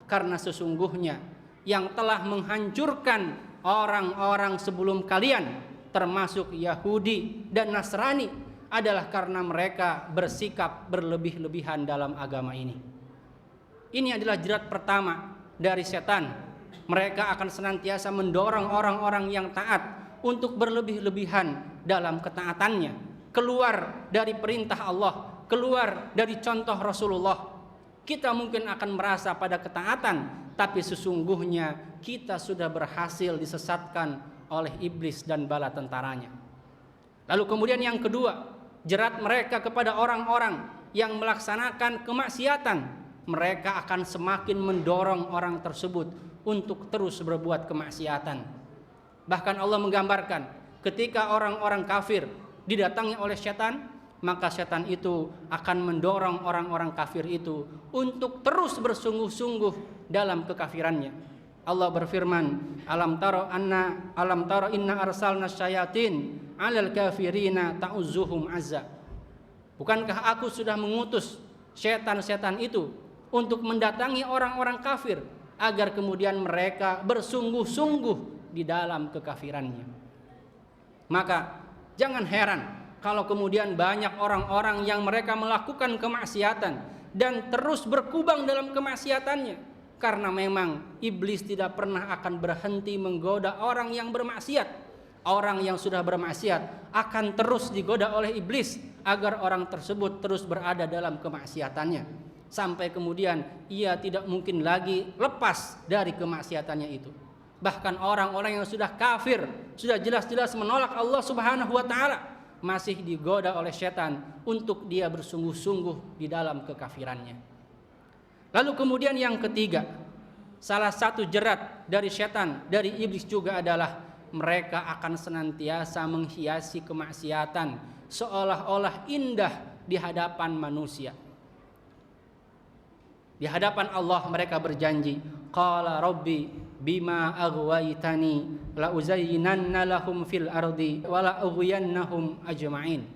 karena sesungguhnya yang telah menghancurkan orang-orang sebelum kalian, termasuk Yahudi dan Nasrani, adalah karena mereka bersikap berlebih-lebihan dalam agama ini. Ini adalah jerat pertama dari setan. Mereka akan senantiasa mendorong orang-orang yang taat untuk berlebih-lebihan dalam ketaatannya, keluar dari perintah Allah, keluar dari contoh Rasulullah. Kita mungkin akan merasa pada ketaatan, tapi sesungguhnya kita sudah berhasil disesatkan oleh iblis dan bala tentaranya. Lalu kemudian yang kedua, jerat mereka kepada orang-orang yang melaksanakan kemaksiatan. Mereka akan semakin mendorong orang tersebut untuk terus berbuat kemaksiatan. Bahkan Allah menggambarkan ketika orang-orang kafir didatangi oleh setan, maka setan itu akan mendorong orang-orang kafir itu untuk terus bersungguh-sungguh dalam kekafirannya. Allah berfirman, alam tara inna arsalna syayatin 'alal kafirina ta'uzuhum azza. Bukankah aku sudah mengutus setan-setan itu untuk mendatangi orang-orang kafir agar kemudian mereka bersungguh-sungguh di dalam kekafirannya. Maka jangan heran kalau kemudian banyak orang-orang yang mereka melakukan kemaksiatan dan terus berkubang dalam kemaksiatannya, karena memang iblis tidak pernah akan berhenti menggoda orang yang bermaksiat. Orang yang sudah bermaksiat akan terus digoda oleh iblis agar orang tersebut terus berada dalam kemaksiatannya, sampai kemudian ia tidak mungkin lagi lepas dari kemaksiatannya itu. Bahkan orang-orang yang sudah kafir, sudah jelas-jelas menolak Allah Subhanahu wa taala, masih digoda oleh setan untuk dia bersungguh-sungguh di dalam kekafirannya. Lalu kemudian yang ketiga, salah satu jerat dari setan, dari iblis juga adalah mereka akan senantiasa menghiasi kemaksiatan seolah-olah indah di hadapan manusia. Di hadapan Allah mereka berjanji, qala rabbi bima aghwaytani la uzayyinanna lahum fil ardi wa la ughwiyannahum ajma'in.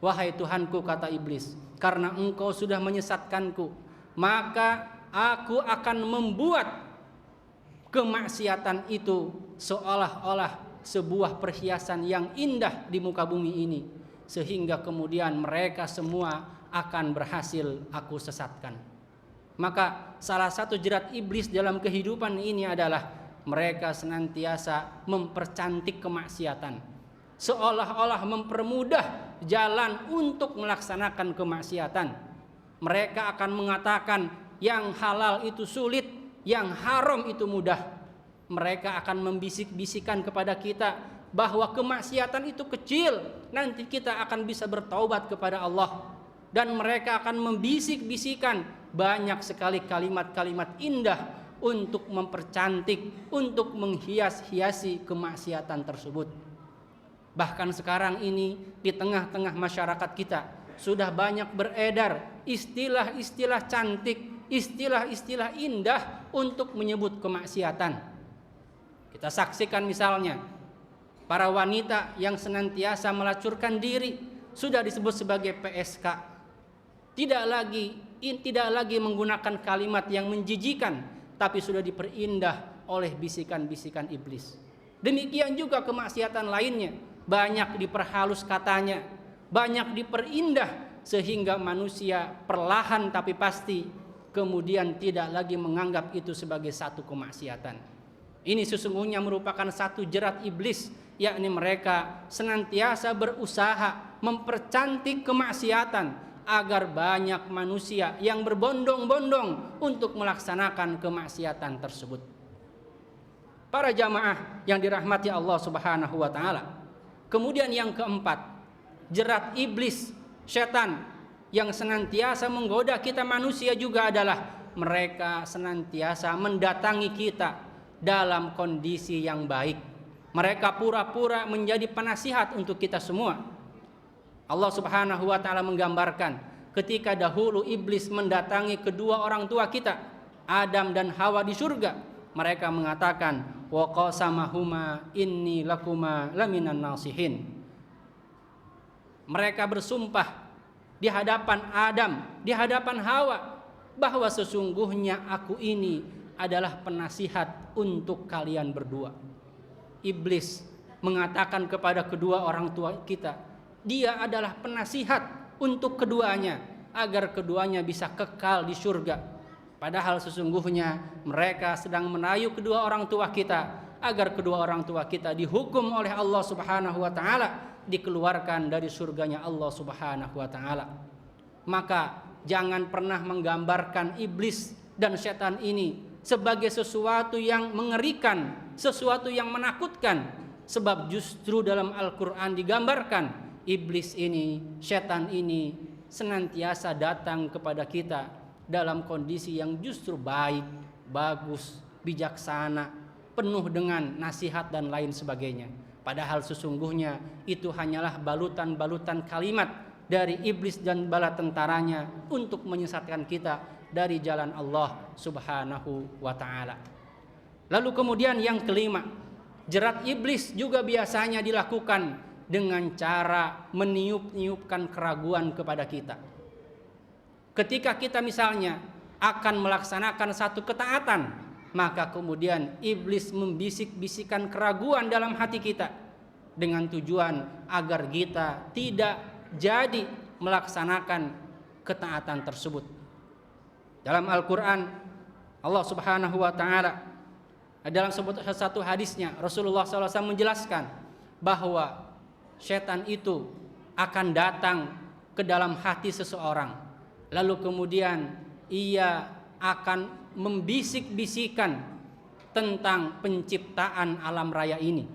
Wahai Tuhanku, kata iblis, karena engkau sudah menyesatkanku, maka aku akan membuat kemaksiatan itu seolah-olah sebuah perhiasan yang indah di muka bumi ini, sehingga kemudian mereka semua akan berhasil aku sesatkan. Maka salah satu jerat iblis dalam kehidupan ini adalah mereka senantiasa mempercantik kemaksiatan, seolah-olah mempermudah jalan untuk melaksanakan kemaksiatan. Mereka akan mengatakan yang halal itu sulit, yang haram itu mudah. Mereka akan membisik-bisikan kepada kita bahwa kemaksiatan itu kecil, nanti kita akan bisa bertaubat kepada Allah. Dan mereka akan membisik-bisikan banyak sekali kalimat-kalimat indah untuk mempercantik, untuk menghias-hiasi kemaksiatan tersebut. Bahkan sekarang ini di tengah-tengah masyarakat kita sudah banyak beredar istilah-istilah cantik, istilah-istilah indah untuk menyebut kemaksiatan. Kita saksikan misalnya para wanita yang senantiasa melacurkan diri sudah disebut sebagai PSK. Tidak lagi menggunakan kalimat yang menjijikan, tapi sudah diperindah oleh bisikan-bisikan iblis. Demikian juga kemaksiatan lainnya, banyak diperhalus katanya, banyak diperindah, sehingga manusia perlahan tapi pasti kemudian tidak lagi menganggap itu sebagai satu kemaksiatan. Ini sesungguhnya merupakan satu jerat iblis, yakni mereka senantiasa berusaha mempercantik kemaksiatan agar banyak manusia yang berbondong-bondong untuk melaksanakan kemaksiatan tersebut. Para jamaah yang dirahmati Allah Subhanahu wa taala. Kemudian yang keempat, jerat iblis, setan yang senantiasa menggoda kita manusia juga adalah mereka senantiasa mendatangi kita dalam kondisi yang baik. Mereka pura-pura menjadi penasihat untuk kita semua. Allah Subhanahu wa taala menggambarkan ketika dahulu iblis mendatangi kedua orang tua kita, Adam dan Hawa di surga. Mereka mengatakan, wa qasamahuma inni lakuma laminan nasihin. Mereka bersumpah di hadapan Adam, di hadapan Hawa, bahwa sesungguhnya aku ini adalah penasihat untuk kalian berdua. Iblis mengatakan kepada kedua orang tua kita, dia adalah penasihat untuk keduanya agar keduanya bisa kekal di surga. Padahal sesungguhnya mereka sedang merayu kedua orang tua kita agar kedua orang tua kita dihukum oleh Allah Subhanahu wa taala, dikeluarkan dari surganya Allah Subhanahu wa taala. Maka jangan pernah menggambarkan iblis dan setan ini sebagai sesuatu yang mengerikan, sesuatu yang menakutkan, sebab justru dalam Al-Qur'an digambarkan iblis ini, setan ini senantiasa datang kepada kita dalam kondisi yang justru baik, bagus, bijaksana, penuh dengan nasihat dan lain sebagainya. Padahal sesungguhnya itu hanyalah balutan-balutan kalimat dari iblis dan bala tentaranya untuk menyesatkan kita dari jalan Allah Subhanahu wa taala. Lalu kemudian yang kelima, jerat iblis juga biasanya dilakukan dengan cara meniup-niupkan keraguan kepada kita. Ketika kita misalnya akan melaksanakan satu ketaatan, maka kemudian iblis membisik-bisikan keraguan dalam hati kita dengan tujuan agar kita tidak jadi melaksanakan ketaatan tersebut. Dalam Al-Quran Allah Subhanahu wa ta'ala dalam satu hadisnya Rasulullah SAW menjelaskan bahwa setan itu akan datang ke dalam hati seseorang, lalu kemudian ia akan membisik-bisikan tentang penciptaan alam raya ini.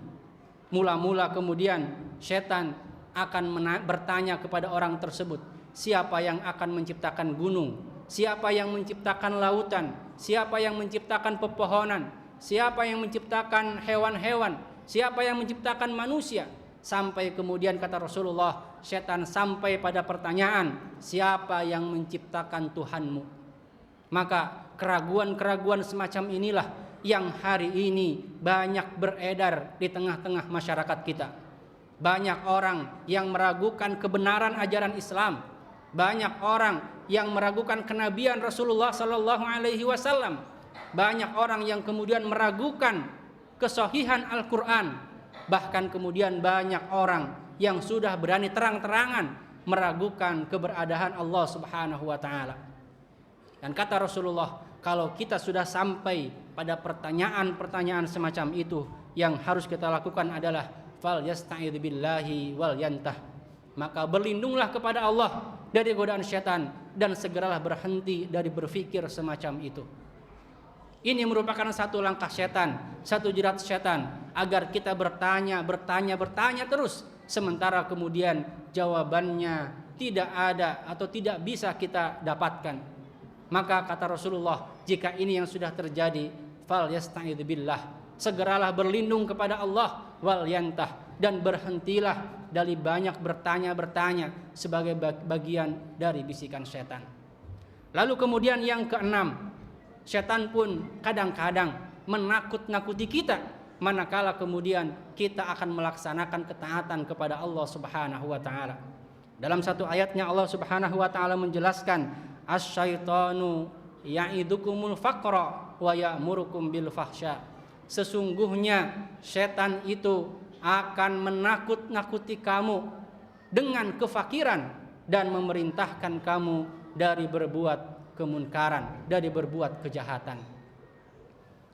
Mula-mula kemudian setan akan bertanya kepada orang tersebut, siapa yang akan menciptakan gunung, siapa yang menciptakan lautan, siapa yang menciptakan pepohonan, siapa yang menciptakan hewan-hewan, siapa yang menciptakan manusia. Sampai kemudian kata Rasulullah, setan sampai pada pertanyaan, siapa yang menciptakan Tuhanmu? Maka keraguan-keraguan semacam inilah yang hari ini banyak beredar di tengah-tengah masyarakat kita. Banyak orang yang meragukan kebenaran ajaran Islam, banyak orang yang meragukan kenabian Rasulullah sallallahu alaihi wasallam, banyak orang yang kemudian meragukan kesahihan Al-Qur'an. Bahkan kemudian banyak orang yang sudah berani terang-terangan meragukan keberadaan Allah Subhanahu wa taala. Dan kata Rasulullah, kalau kita sudah sampai pada pertanyaan-pertanyaan semacam itu, yang harus kita lakukan adalah fal yasta'idz billahi wal yantah. Maka berlindunglah kepada Allah dari godaan syaitan dan segeralah berhenti dari berpikir semacam itu. Ini merupakan satu langkah setan, satu jerat setan agar kita bertanya terus, sementara kemudian jawabannya tidak ada atau tidak bisa kita dapatkan. Maka kata Rasulullah, jika ini yang sudah terjadi, fal yasta'idz billah, segeralah berlindung kepada Allah wal yantah, dan berhentilah dari banyak bertanya sebagai bagian dari bisikan setan. Lalu kemudian yang keenam, setan pun kadang-kadang menakut-nakuti kita manakala kemudian kita akan melaksanakan ketaatan kepada Allah Subhanahu wa taala. Dalam satu ayatnya Allah Subhanahu wa taala menjelaskan, asyaitanu ya'idukumul faqra wa ya'murukum bil fahsya. Sesungguhnya setan itu akan menakut-nakuti kamu dengan kefakiran dan memerintahkan kamu dari berbuat kemunkaran, dari berbuat kejahatan.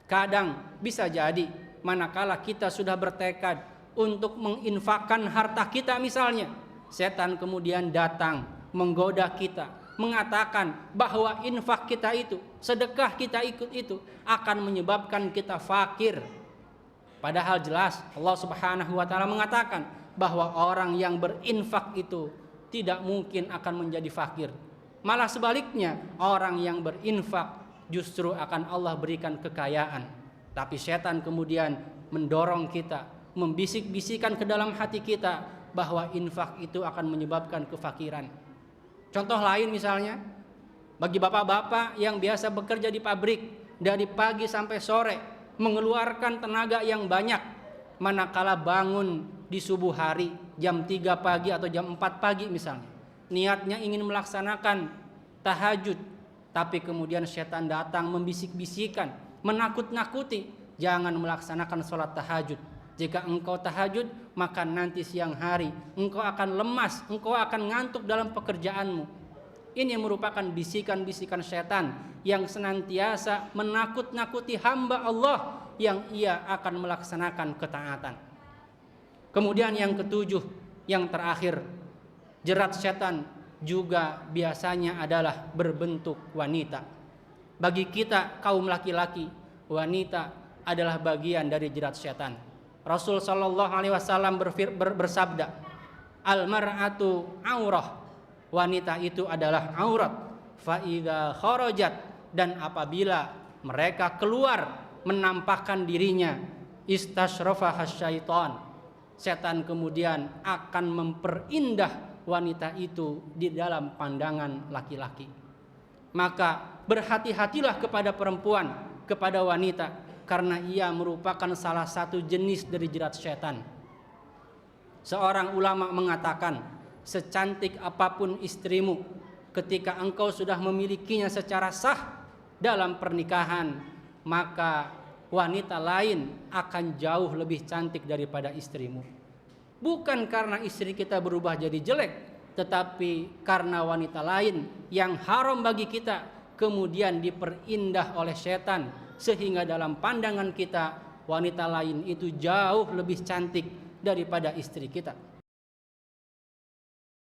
Kadang bisa jadi manakala kita sudah bertekad untuk menginfakkan harta kita misalnya, setan kemudian datang menggoda kita, mengatakan bahwa infak kita itu, sedekah kita ikut itu akan menyebabkan kita fakir. Padahal jelas Allah Subhanahu wa taala mengatakan bahwa orang yang berinfak itu tidak mungkin akan menjadi fakir. Malah sebaliknya, orang yang berinfak justru akan Allah berikan kekayaan. Tapi setan kemudian mendorong kita, membisik-bisikan ke dalam hati kita bahwa infak itu akan menyebabkan kefakiran. Contoh lain misalnya, bagi bapak-bapak yang biasa bekerja di pabrik dari pagi sampai sore, mengeluarkan tenaga yang banyak, manakala bangun di subuh hari jam 3 pagi atau jam 4 pagi misalnya, niatnya ingin melaksanakan tahajud, Tapi kemudian setan datang membisik-bisikan, menakut-nakuti, jangan melaksanakan sholat tahajud. Jika engkau tahajud, maka nanti siang hari engkau akan lemas, engkau akan ngantuk dalam pekerjaanmu. Ini merupakan bisikan-bisikan setan yang senantiasa menakut-nakuti hamba Allah yang ia akan melaksanakan ketaatan. Kemudian yang ketujuh, yang terakhir, jerat setan juga biasanya adalah berbentuk wanita. Bagi kita kaum laki-laki, wanita adalah bagian dari jerat setan. Rasul sallallahu alaihi wasallam bersabda, "Al-mar'atu aurah." Wanita itu adalah aurat. Fa idza kharajat, dan apabila mereka keluar menampakkan dirinya, istasyrafaha syaitan. Setan kemudian akan memperindah wanita itu di dalam pandangan laki-laki. Maka berhati-hatilah kepada perempuan, kepada wanita, karena ia merupakan salah satu jenis dari jerat setan. Seorang ulama mengatakan, secantik apapun istrimu, ketika engkau sudah memilikinya secara sah dalam pernikahan, maka wanita lain akan jauh lebih cantik daripada istrimu. Bukan karena istri kita berubah jadi jelek, tetapi karena wanita lain yang haram bagi kita kemudian diperindah oleh setan, sehingga dalam pandangan kita wanita lain itu jauh lebih cantik daripada istri kita.